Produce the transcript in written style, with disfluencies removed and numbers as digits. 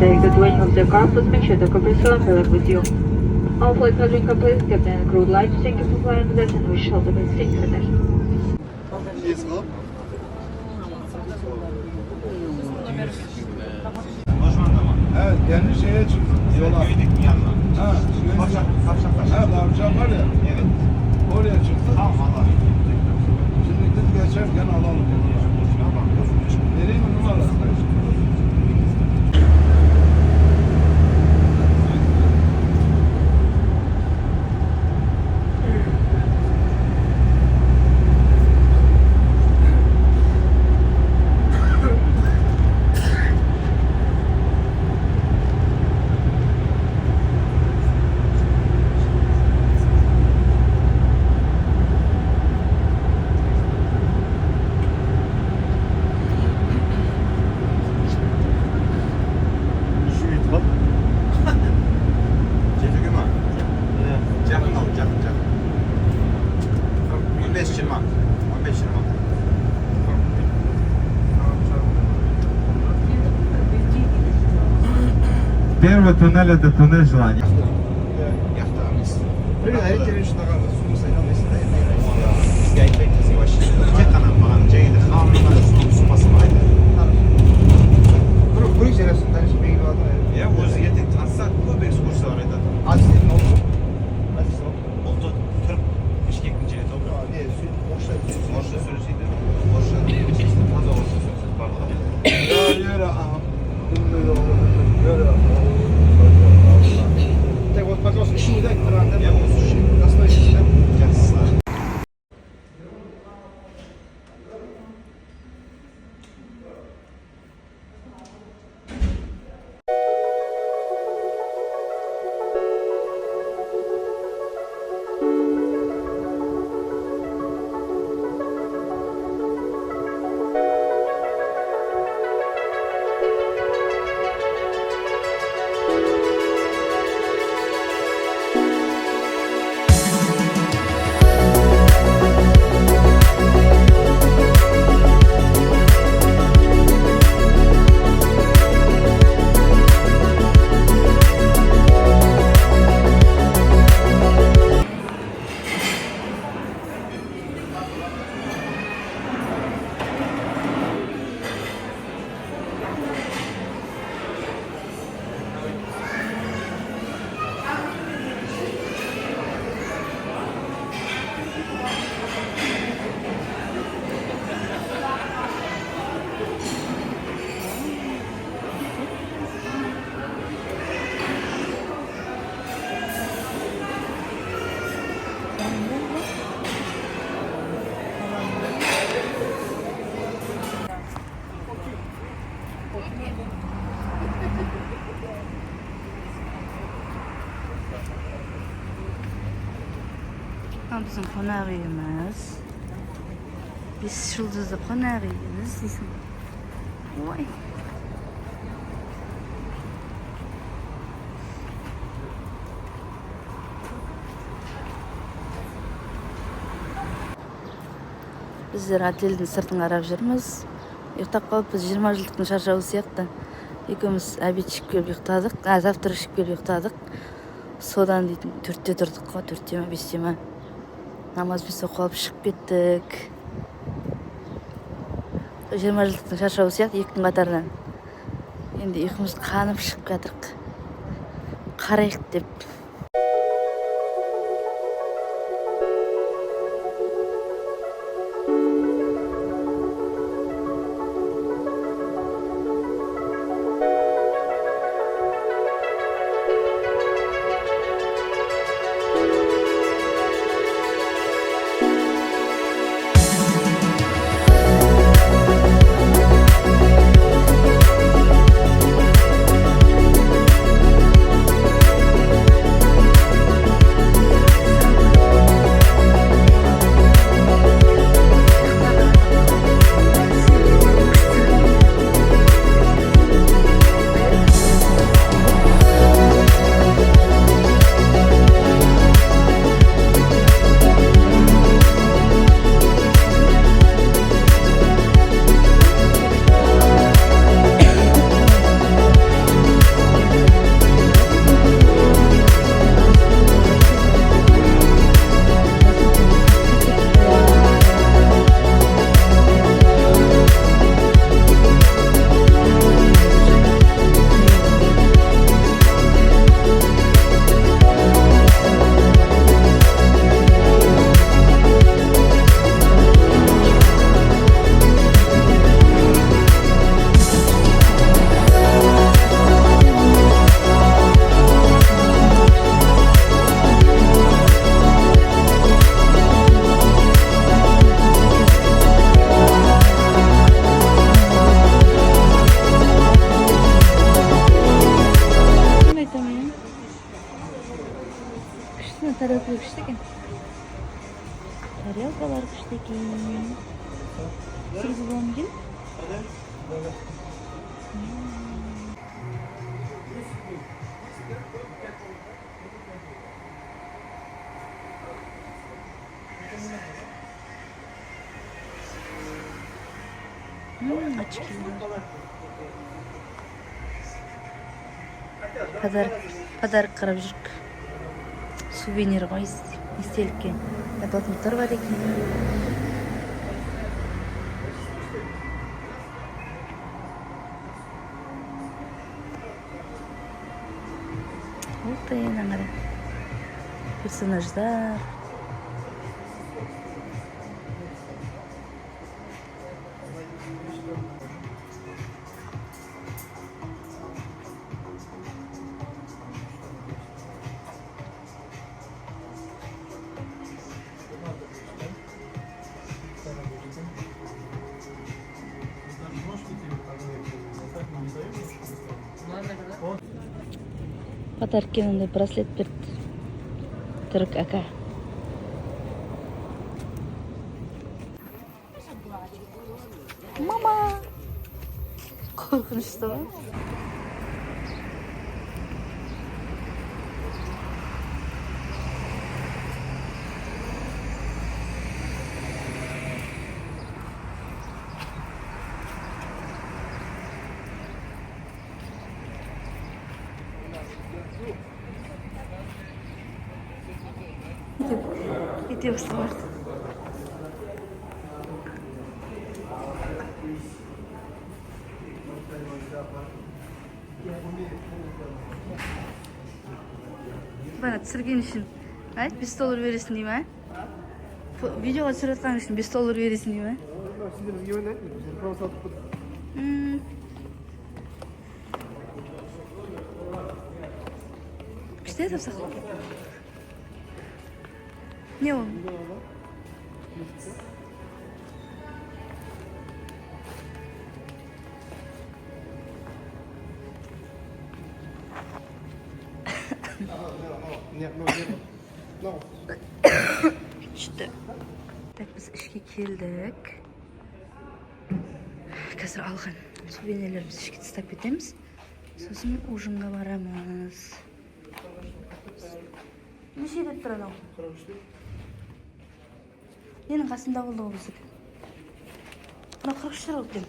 mistake, the dwelling of the car, please make sure the compressor is filled with you. All flight crew complete, Captain and crew would like to thank you for flying with us and wish you all the best. Thank you for that. Evet, yani şeye çıktım. Yola. Göydük yanına. Ha, Tavşan var ya. Evet. Oraya çıktım. Tamam vallahi. Şimdi gidip geçerken alalım. Vereyim mi numara? Первый туннель это туннель желания. Ya o'zi yeting tansa ko'p ekskursiya bor edi. Oldu turib Bishkekgacha to'g'ri. Boshqa sürüsüydü. Boshqa ichishni toza bo'lsa sürüsü barlar. Yere aha. Yere. Так вот, пожалуйста, еще не дайте транспорт. Ya o'zi shu Достоинство. yaxshilar. Bizim konağıyız. Biz Şıldız'da konağıyız. Vay. Bizler ательдің сыртын қарап жүрміз. Ұйықтап қалып біз 20 жылдықтың шаршауы сияқты. Екеуміз обед ішіп келіп ұйықтадық. Завтрак ішіп келіп ұйықтадық. Содан дейтін 4-те тұрдық қой, 4-те ме 5-те ме. Намазбен оқып алып шығып кеттік. 20 жылдықтың шаршауы сияқты екінің қатарынан. Енді ұйқымыз қанып шығып жатырық. Қарайық деп. кіргізіп боламын екен? Очки. Подарок қарап жүрік. Сувенир ғой, естелікке. Блокноттар бар екен. Вот и наңғара. Персонаждар. Подарки мындай браслет берді. Түрік ака. Мама! Қорқынышты ба? Кете басталады. Бана түсірген үшін айт, $5 бересің дей ма? Видеоға түсіріп жатқан үшін $5 бересің дей ма? Сіздердің еуін айтмын, сіздер право сатып бұд. Күште тапсақ? Не ол? Күшті. Так, біз ішке келдік. Қазір алған сувенирлерімізді ішке тастап кетеміз. Сосын ужинға барамыз. Неше деп тұр анау? Менің қасымда болды ғой біздікі. Мына 43 лira екен.